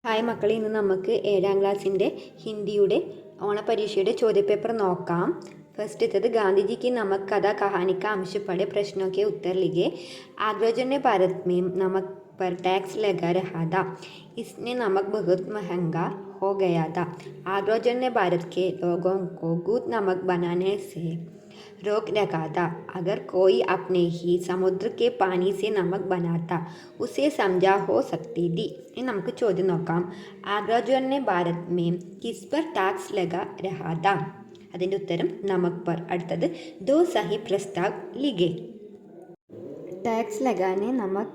Hi മക്കളെ, ഇന്ന് നമുക്ക് 7ാം ക്ലാസ്സിൻ്റെ ഹിന്ദിയുടെ ഓണപരീക്ഷയുടെ ചോദ്യപേപ്പർ നോക്കാം. फर्स्ट गांधी जी की नमक कथा कहानी का अंश पढ़े, प्रश्नों के उत्तर लिखे. आग्रजन ने भारत में नमक पर टैक्स लगा रहा था. इसने नमक बहुत महंगा हो गया था. आग्रजन ने भारत के लोगों को गुद नमक बनाने से रोक रखा था. अगर कोई अपने ही समुद्र के पानी से नमक बनाता उसे समझा हो सकती थी. ഇനി നമുക്ക് ചോദ്യം നോക്കാം. ആഗ്രാജൻ ने भारत में किस पर टैक्स लगा रहा था. അതിൻ്റെ ഉത്തരം നമക് पर. അടുത്തത് दो सही प्रस्ताव लिखे. टैक्स लगाने नमक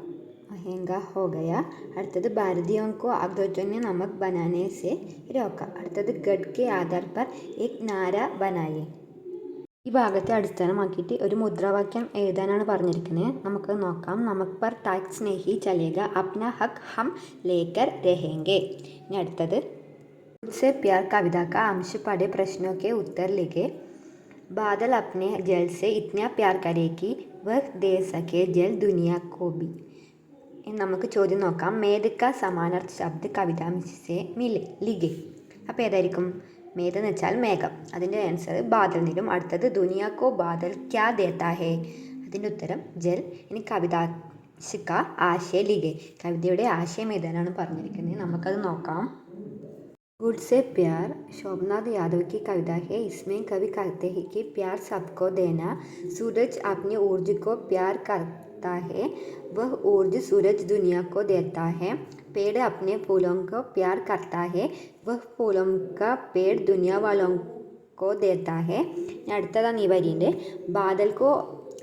महंगा हो गया. അടുത്തത് भारतीयों को आग्रजन ने नमक बनाने से रोका. അടുത്തത് गढ़ के आधार पर एक नारा बनाए. ഈ ഭാഗത്തെ അടിസ്ഥാനമാക്കിയിട്ട് ഒരു മുദ്രാവാക്യം എഴുതാനാണ് പറഞ്ഞിരിക്കുന്നത്. നമുക്ക് നോക്കാം. നമക് പർ ടാക്സ് നെഹി ചലേഗ, അപ്ന ഹക്ക് ഹം ലേക്കർ രഹേംഗെ. ഇനി അടുത്തത് से प्यार कविता का अंश पढ़े, प्रश्नों के उत्तर लिखे. बादल अपने जल से इतना प्यार करे कि वह दे सके जल दुनिया को भी. നമുക്ക് ചോദ്യം നോക്കാം. മേഘ का समानार्थक शब्द कवितांश से मिले लिखे. അപ്പോൾ ഏതായിരിക്കും? മേഘ എന്ന് വെച്ചാൽ മേഘം. അതിൻ്റെ ആൻസർ ബാദൽ നിലും. അടുത്തത് ദുനിയാക്കോ ബാദൽ ക്യാ ദേത്താ ഹേ. അതിൻ്റെ ഉത്തരം ജൽ. ഇനി കവിതാശിക്ക ആശയ ലിഖെ. കവിതയുടെ ആശയം എഴുതാനാണ് പറഞ്ഞിരിക്കുന്നത്. നമുക്കത് നോക്കാം. गुड से प्यार शोभनाथ यादव की कविता है. इसमें कवि कहते हैं कि प्यार सबको देना. सूरज अपनी ऊर्ज को प्यार करता है, वह ऊर्ज सूरज दुनिया को देता है. पेड़ अपने फूलों को प्यार करता है, वह फूलों का पेड़ दुनिया वालों को देता है. അടുത്തതാണ് ഈ വരിൻ്റെ. बादल को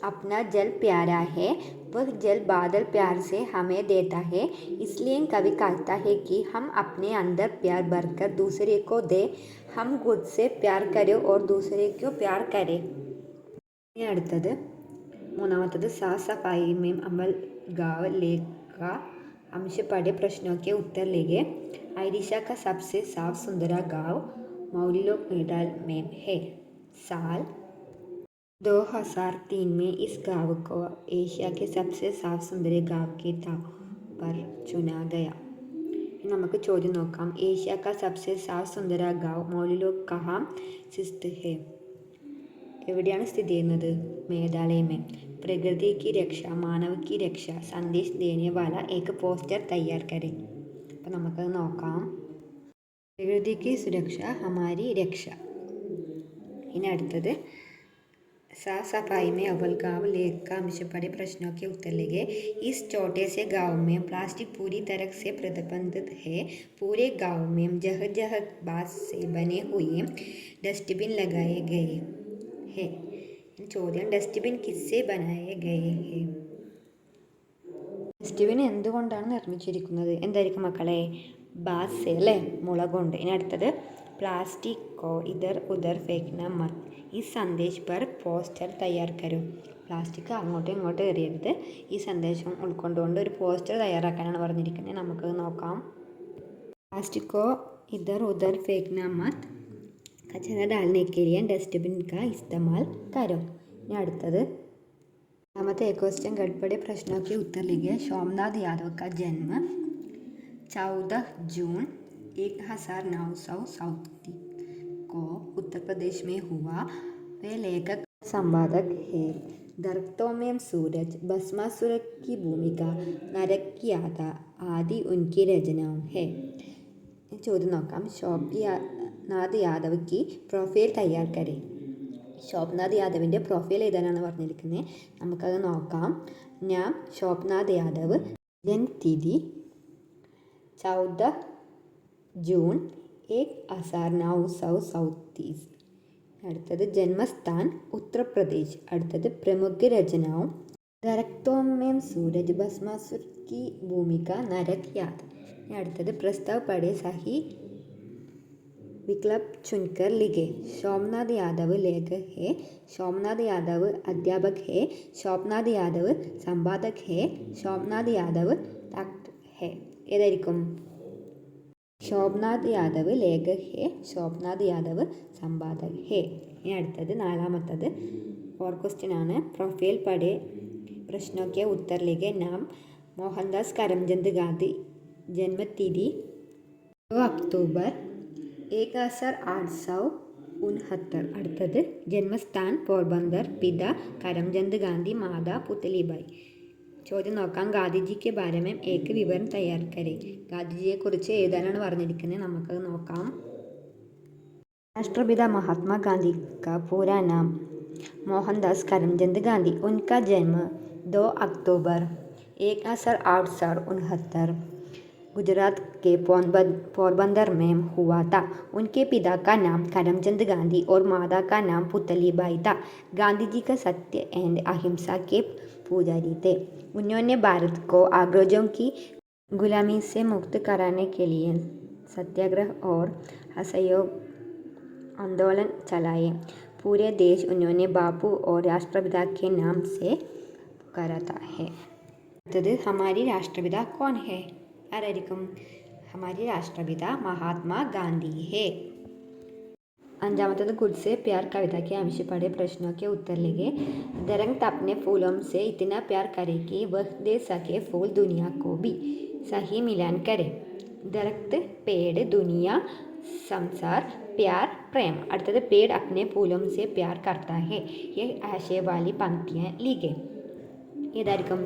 अपना जल प्यारा है, वह जल बादल प्यार से हमें देता है. इसलिए कवि कहता है कि हम अपने अंदर प्यार भरकर दूसरे को दे. हम खुद से प्यार करें और दूसरे को प्यार करें. ഇനി അടുത്തത് മൂന്നാമത്തത് साफ सफाई में अमल गाँव लेख का अंश पढ़े, प्रश्नों के उत्तर लिखे. ओडिशा का सबसे साफ सुथरा गाँव मौलिलोक मेडल में है. साल 2003 में इस गाँव को एशिया के सबसे साफ सुंदर गाँव के तौर पर चुना गया. നമുക്ക് ചോദ്യം നോക്കാം. ഏഷ്യ का सबसे साफ सुंदर गाँव मौलिलोक कहाँ स्थित है. എവിടെയാണ് സ്ഥിതി ചെയ്യുന്നത്? മേഘാലയ में. प्रकृति की रक्षा मानव की रक्षा संदेश देने वाला एक पोस्टर तैयार करें. അപ്പം നമുക്കത് നോക്കാം. प्रकृति की सुरक्षा हमारी रक्षा. ഇനി അടുത്തത് साफ सफाई में अव्वल गाँव लेख का अंश पढ़े, प्रश्नों के उत्तर लिखे. इस छोटे से गाँव में प्लास्टिक पूरी तरह से प्रतिबंधित है. पूरे गाँव में जगह जगह बांस से बने हुए डस्टबिन लगाए गए हैं. ചോദ്യം ഡസ്റ്റ്ബിൻ കിസ്സെ ബനായെ ഗയേ ഹെ. ഡസ്റ്റ്ബിൻ എന്തുകൊണ്ടാണ് നിർമ്മിച്ചിരിക്കുന്നത്? എന്തായിരിക്കും മക്കളെ? ബാസ് അല്ലേ, മുള കൊണ്ട്. ഇനി അടുത്തത് പ്ലാസ്റ്റിക് കോ ഇധർ ഉധർ ഫേക്ന മത്. ഈ സന്ദേശ് പർ പോസ്റ്റർ തയ്യാർ കരൂ. പ്ലാസ്റ്റിക് അങ്ങോട്ടും ഇങ്ങോട്ടും എറിയരുത്. ഈ സന്ദേശം ഉൾക്കൊണ്ടുകൊണ്ട് ഒരു പോസ്റ്റർ തയ്യാറാക്കാനാണ് പറഞ്ഞിരിക്കുന്നത്. നമുക്കത് നോക്കാം. പ്ലാസ്റ്റിക് കോ ഇധർ ഉധർ ഫേക്ന മത്, कचरा डालने के लिए डस्टबिन का इस्तेमाल करो. ഇനി അടുത്തത് രണ്ടാമത്തെ क्वेश्चन गड़बड़े, प्रश्नों के उत्तर लिखे. सोमनाथ यादव का जन्म 14 जून 1937 को उत्तर प्रदेश में हुआ. वे लेखक संपादक है. दरख्तों में सूरज, भस्मासुर की भूमिका, नरक की आधा आदि उनकी रचनाओं है. ചോദ്യം നോക്കാം. ശോഭനാഥ് യാദവ് की പ്രൊഫൈൽ തയ്യാർ കരെ. ശോഭനാഥ് യാദവിൻ്റെ പ്രൊഫൈൽ എഴുതാനാണ് പറഞ്ഞിരിക്കുന്നത്. നമുക്കത് നോക്കാം. ഞാൻ ശോഭനാഥ് യാദവ്, ജന്മതിഥി 14 ജൂൺ 1937. അടുത്തത് ജന്മസ്ഥാൻ ഉത്തർപ്രദേശ്. അടുത്തത് പ്രമുഖ രചനാവും ദരക്തോം മേം സൂരജ്, ഭസ്മാസുർ की ഭൂമിക, നരക് യാദ്. അടുത്തത് പ്രസ്താവ് പढ़े, सही विकल्प चुनकर लिखे. सोमनाथ यादव लेखक है, सोमनाथ यादव अध्यापक है, सोमनाथ यादव संपादक है, सोमनाथ यादव डॉक्टर है. ഏതായിരിക്കും? ശോഭനാഥ് യാദവ് ലേഖക് ഹെ, ശോഭനാഥ് യാദവ് സമ്പാദക് ഹെ. ഇനി അടുത്തത് നാലാമത്തത് और क्वेश्चन ആണ്. प्रोफाइल पढ़े, प्रश्नों के उत्तर लिखे. नाम मोहनदास करमचंद गांधी, जन्मतिथि 2 अक्टूबर 1869. അടുത്തത് ജന്മസ്ഥാൻ പോർബന്ദർ, പിത കരംചന്ദ് ഗാന്ധി, മാതാ പുതലിബായി. ചോദ്യം നോക്കാം. ഗാന്ധിജിക്ക് ബാരെ में एक विवरण तैयार करें. ഗാന്ധിജിയെക്കുറിച്ച് എഴുതാനാണ് പറഞ്ഞിരിക്കുന്നത്. നമുക്കത് നോക്കാം. राष्ट्रपिता महात्मा गांधी का पूरा नाम मोहनदास करमचंद गांधी. उनका जन्म 2 अक्टूबर 1869 गुजरात के पोरबंदर में हुआ था. उनके पिता का नाम करमचंद गांधी और माता का नाम पुतलीबाई था. गांधी जी का सत्य एंड अहिंसा के पुजारी थे. उन्होंने भारत को अंग्रेजों की गुलामी से मुक्त कराने के लिए सत्याग्रह और असहयोग आंदोलन चलाए. पूरे देश उन्होंने बापू और राष्ट्रपिता के नाम से पुकारता है. അടുത്തത് हमारी राष्ट्रपिता कौन है? ആരായിരിക്കും? हमारी राष्ट्रपिता महात्मा गांधी है. അഞ്ചാമത്തത് ഗുഡ്സെ പ്യാർ കവിതയ്ക്ക് ആവശ്യപ്പെടുക. പ്രശ്നമൊക്കെ उत्तर लिखे. दरख्त अपने फूलों से इतना प्यार करे कि वह दे सके फूल दुनिया को भी. सही मिलान करे. दरख्त, पेड़, दुनिया, संसार, प्यार, प्रेम. അടുത്തത് पेड़ अपने फूलों से प्यार करता है. ये आशय वाली पंक्तियाँ लिखे. ഏതായിരിക്കും?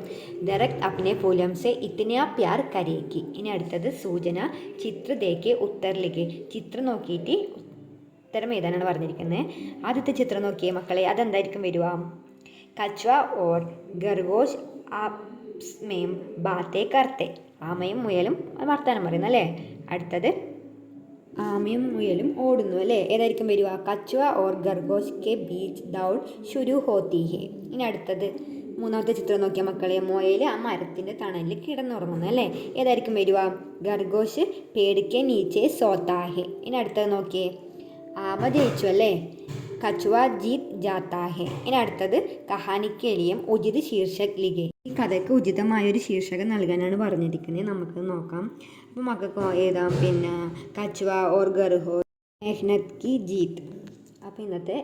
ദരഖ്ത് അപ്നെ ഫൂലം സെ ഇത്ന പ്യാർ കരേഗി. ഇനി അടുത്തത് സൂചന. ചിത്ര ദേക്കെ ഉത്തർ ലിഖെ. ചിത്രം നോക്കിയിട്ട് ഉത്തരം എഴുതാനാണ് പറഞ്ഞിരിക്കുന്നത്. ആദ്യത്തെ ചിത്രം നോക്കിയേ മക്കളെ. അതെന്തായിരിക്കും വരിക? കച്വ ഓർ ഖർഗോശ് ആപ്സ് മേം ബാത്തേ കർത്തെ. ആമയും മുയലും വർത്താനം പറയുന്നു അല്ലേ. അടുത്തത് ആമയും മുയലും ഓടുന്നു അല്ലേ. ഏതായിരിക്കും വരിക? കച്വ ഓർ ഖർഗോശ് കെ ബീച്ച് ദൗഡ് ശുരു ഹോത്തി ഹെ. ഇനി അടുത്തത് മൂന്നാമത്തെ ചിത്രം നോക്കിയ മക്കളെ. മുയൽ ആ മരത്തിൻ്റെ തണലിൽ കിടന്നുറങ്ങുന്നു അല്ലേ. ഏതായിരിക്കും വരിക? ഖർഗോശ് പേടിക്കെ നീച്ചെ സോത്താ ഹെ. ഇനി അടുത്തത് നോക്കിയേ. ആമ ജയിച്ചു അല്ലേ. കച്വ ജീത് ജാത്താ ഹെ. ഇനി അടുത്തത് കഹാനിക്ക് എലിയം ഉചിത് ശീർഷക് ലിഖെ. ഈ കഥയ്ക്ക് ഉചിതമായൊരു ശീർഷകം നൽകാനാണ് പറഞ്ഞിരിക്കുന്നത്. നമുക്ക് നോക്കാം. അപ്പോൾ മക്കൾക്ക് എഴുതാം. പിന്നെ കച്വ ഓർ ഖർഗോശ് മെഹ്നത് കി ജീത്ത്. അപ്പോൾ ഇന്നത്തെ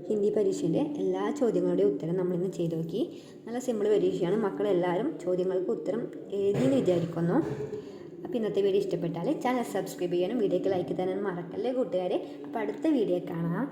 ഹിന്ദി പരീക്ഷയുടെ എല്ലാ ചോദ്യങ്ങളുടെയും ഉത്തരം നമ്മളിന്ന് ചെയ്ത് നോക്കി. നല്ല സിമ്പിൾ പരീക്ഷയാണ്. മക്കളെല്ലാവരും ചോദ്യങ്ങൾക്ക് ഉത്തരം എഴുതിയെന്ന് വിചാരിക്കുന്നു. അപ്പോൾ ഇന്നത്തെ വീഡിയോ ഇഷ്ടപ്പെട്ടാൽ ചാനൽ സബ്സ്ക്രൈബ് ചെയ്യാനും വീഡിയോക്ക് ലൈക്ക് തരാനും മറക്കല്ലേ കൂട്ടുകാരെ. അപ്പോൾ അടുത്ത വീഡിയോ കാണാം.